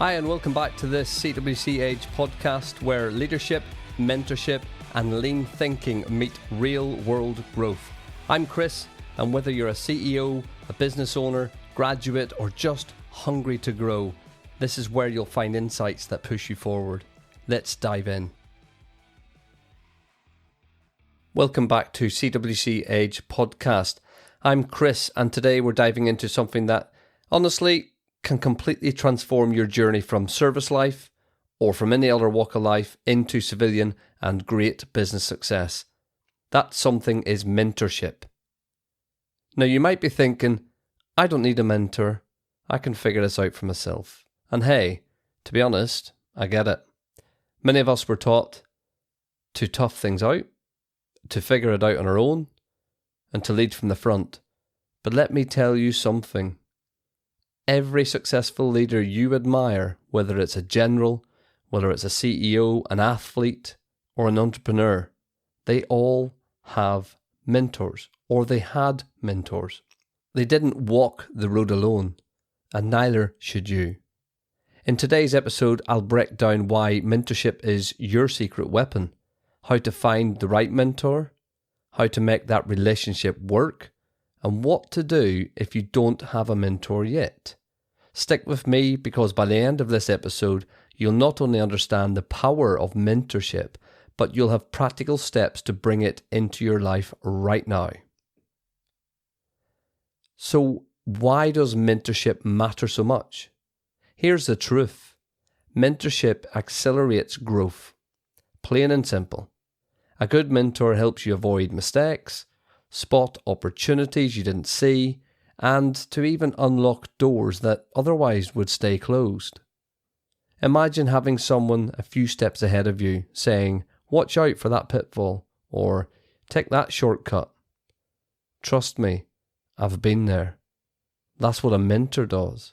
Hi, and welcome back to this CWC Age podcast where leadership, mentorship, and lean thinking meet real world growth. I'm Chris, and whether you're a CEO, a business owner, graduate, or just hungry to grow, this is where you'll find insights that push you forward. Let's dive in. Welcome back to CWC Age podcast. I'm Chris, and today we're diving into something that, honestly, can completely transform your journey from service life or from any other walk of life into civilian and great business success. That something is mentorship. Now you might be thinking, I don't need a mentor. I can figure this out for myself. And hey, to be honest, I get it. Many of us were taught to tough things out, to figure it out on our own, and to lead from the front. But let me tell you something. Every successful leader you admire, whether it's a general, whether it's a CEO, an athlete, or an entrepreneur, they all have mentors, or they had mentors. They didn't walk the road alone, and neither should you. In today's episode, I'll break down why mentorship is your secret weapon, how to find the right mentor, how to make that relationship work, and what to do if you don't have a mentor yet. Stick with me because by the end of this episode, you'll not only understand the power of mentorship, but you'll have practical steps to bring it into your life right now. So, why does mentorship matter so much? Here's the truth. Mentorship accelerates growth. Plain and simple. A good mentor helps you avoid mistakes, spot opportunities you didn't see, and to even unlock doors that otherwise would stay closed. Imagine having someone a few steps ahead of you saying, watch out for that pitfall, or take that shortcut. Trust me, I've been there. That's what a mentor does.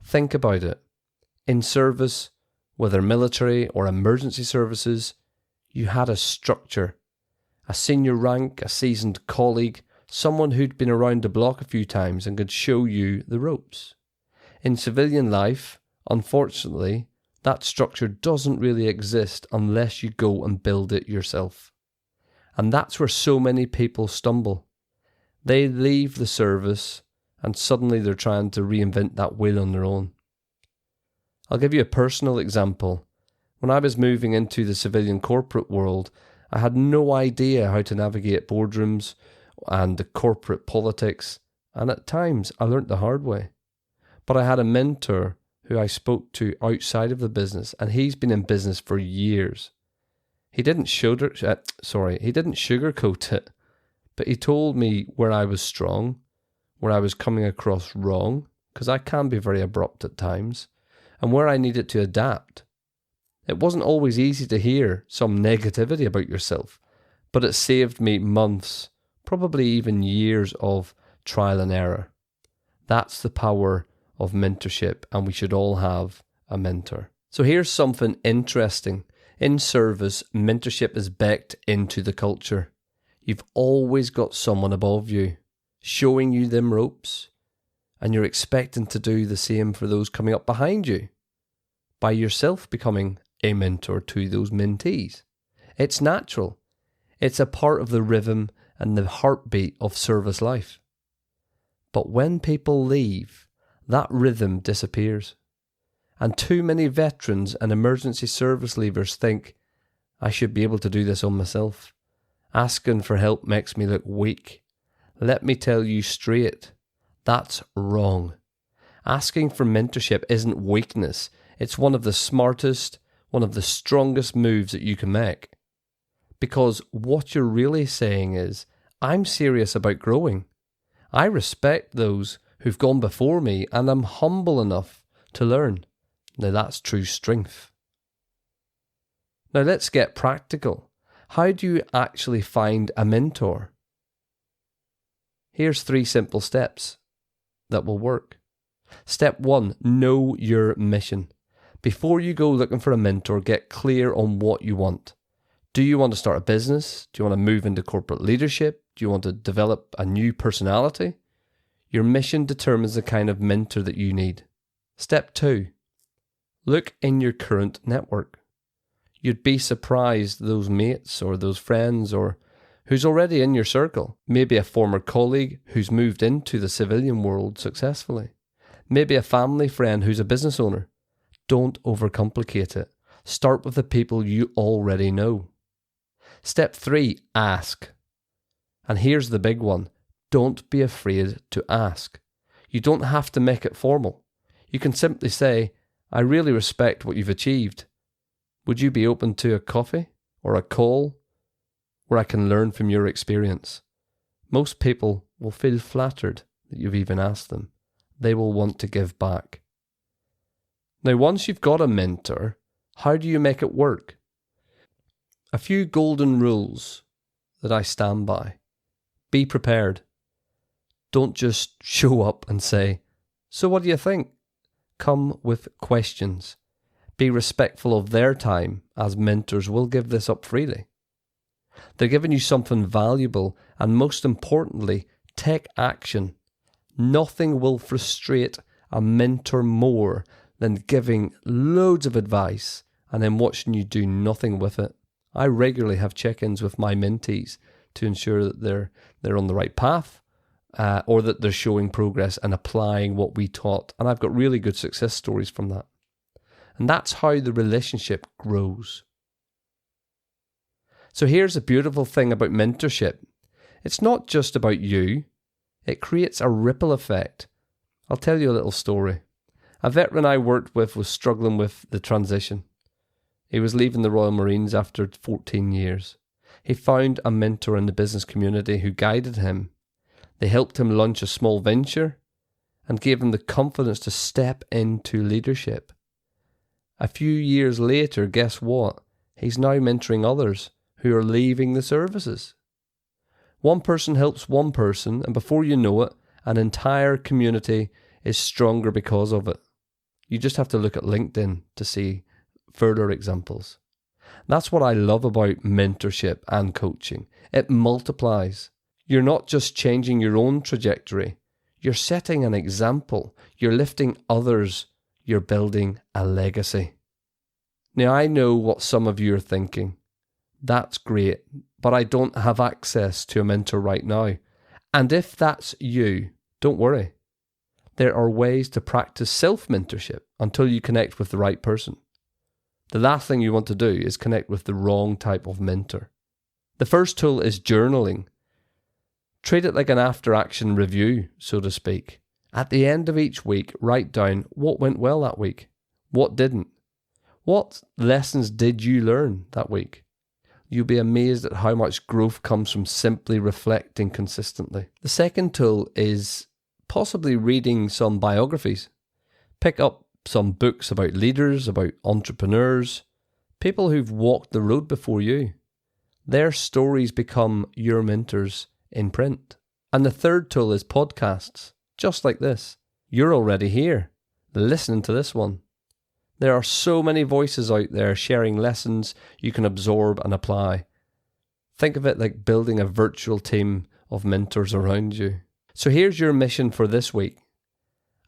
Think about it. In service, whether military or emergency services, you had a structure, a senior rank, a seasoned colleague, someone who'd been around the block a few times and could show you the ropes. In civilian life, unfortunately, that structure doesn't really exist unless you go and build it yourself. And that's where so many people stumble. They leave the service and suddenly they're trying to reinvent that wheel on their own. I'll give you a personal example. When I was moving into the civilian corporate world, I had no idea how to navigate boardrooms and the corporate politics, and at times I learnt the hard way. But I had a mentor who I spoke to outside of the business, and he's been in business for years. He didn't sugarcoat it, but he told me where I was strong, where I was coming across wrong, because I can be very abrupt at times, and where I needed to adapt. It wasn't always easy to hear some negativity about yourself, but it saved me months, probably even years of trial and error. That's the power of mentorship, and we should all have a mentor. So here's something interesting. In service, mentorship is baked into the culture. You've always got someone above you, showing you them ropes, and you're expecting to do the same for those coming up behind you, by yourself becoming a mentor to those mentees. It's natural. It's a part of the rhythm and the heartbeat of service life. But when people leave, that rhythm disappears. And too many veterans and emergency service leavers think, I should be able to do this on myself. Asking for help makes me look weak. Let me tell you straight, that's wrong. Asking for mentorship isn't weakness. It's one of the smartest, one of the strongest moves that you can make. Because what you're really saying is, I'm serious about growing. I respect those who've gone before me and I'm humble enough to learn. Now that's true strength. Now let's get practical. How do you actually find a mentor? Here's 3 simple steps that will work. Step 1, know your mission. Before you go looking for a mentor, get clear on what you want. Do you want to start a business? Do you want to move into corporate leadership? Do you want to develop a new personality? Your mission determines the kind of mentor that you need. Step 2. Look in your current network. You'd be surprised those mates or those friends or who's already in your circle. Maybe a former colleague who's moved into the civilian world successfully. Maybe a family friend who's a business owner. Don't overcomplicate it. Start with the people you already know. Step 3, ask. And here's the big one. Don't be afraid to ask. You don't have to make it formal. You can simply say, I really respect what you've achieved. Would you be open to a coffee or a call where I can learn from your experience? Most people will feel flattered that you've even asked them. They will want to give back. Now, once you've got a mentor, how do you make it work? A few golden rules that I stand by. Be prepared. Don't just show up and say, so what do you think? Come with questions. Be respectful of their time, as mentors will give this up freely. They're giving you something valuable, and most importantly, take action. Nothing will frustrate a mentor more than giving loads of advice and then watching you do nothing with it. I regularly have check-ins with my mentees to ensure that they're on the right path or that they're showing progress and applying what we taught. And I've got really good success stories from that. And that's how the relationship grows. So here's a beautiful thing about mentorship. It's not just about you. It creates a ripple effect. I'll tell you a little story. A veteran I worked with was struggling with the transition. He was leaving the Royal Marines after 14 years. He found a mentor in the business community who guided him. They helped him launch a small venture and gave him the confidence to step into leadership. A few years later, guess what? He's now mentoring others who are leaving the services. One person helps one person, and before you know it, an entire community is stronger because of it. You just have to look at LinkedIn to see further examples. That's what I love about mentorship and coaching. It multiplies. You're not just changing your own trajectory. You're setting an example. You're lifting others. You're building a legacy. Now, I know what some of you are thinking. That's great, but I don't have access to a mentor right now. And if that's you, don't worry. There are ways to practice self-mentorship until you connect with the right person. The last thing you want to do is connect with the wrong type of mentor. The first tool is journaling. Treat it like an after-action review, so to speak. At the end of each week, write down what went well that week, what didn't. What lessons did you learn that week? You'll be amazed at how much growth comes from simply reflecting consistently. The second tool is possibly reading some biographies. Pick up some books about leaders, about entrepreneurs, people who've walked the road before you. Their stories become your mentors in print. And the third tool is podcasts, just like this. You're already here, listening to this one. There are so many voices out there sharing lessons you can absorb and apply. Think of it like building a virtual team of mentors around you. So here's your mission for this week.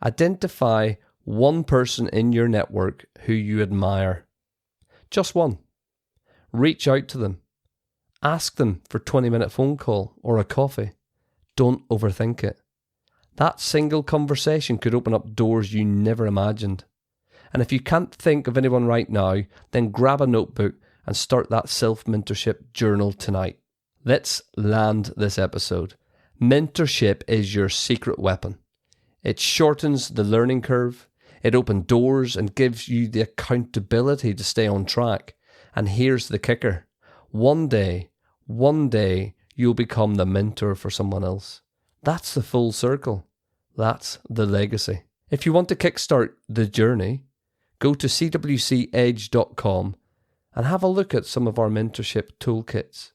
Identify one person in your network who you admire. Just one. Reach out to them. Ask them for a 20-minute phone call or a coffee. Don't overthink it. That single conversation could open up doors you never imagined. And if you can't think of anyone right now, then grab a notebook and start that self-mentorship journal tonight. Let's land this episode. Mentorship is your secret weapon. It shortens the learning curve. It opens doors and gives you the accountability to stay on track. And here's the kicker. One day, you'll become the mentor for someone else. That's the full circle. That's the legacy. If you want to kickstart the journey, go to cwcedge.com and have a look at some of our mentorship toolkits.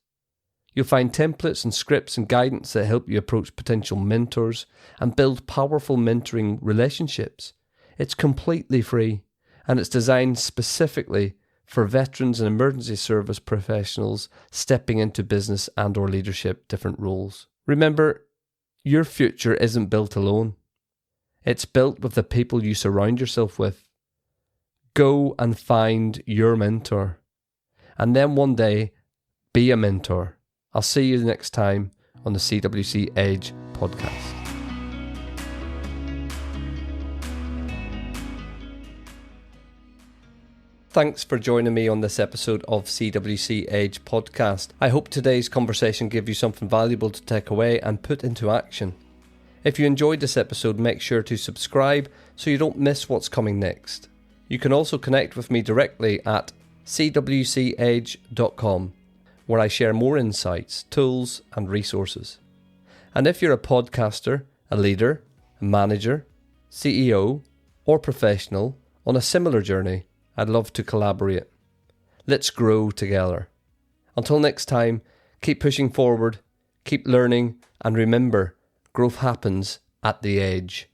You'll find templates and scripts and guidance that help you approach potential mentors and build powerful mentoring relationships. It's completely free and it's designed specifically for veterans and emergency service professionals stepping into business and or leadership different roles. Remember, your future isn't built alone. It's built with the people you surround yourself with. Go and find your mentor. And then one day, be a mentor. I'll see you next time on the CWC Edge podcast. Thanks for joining me on this episode of CWC Edge podcast. I hope today's conversation gave you something valuable to take away and put into action. If you enjoyed this episode, make sure to subscribe so you don't miss what's coming next. You can also connect with me directly at cwcedge.com, where I share more insights, tools, and resources. And if you're a podcaster, a leader, a manager, CEO, or professional on a similar journey, I'd love to collaborate. Let's grow together. Until next time, keep pushing forward, keep learning, and remember, growth happens at the edge.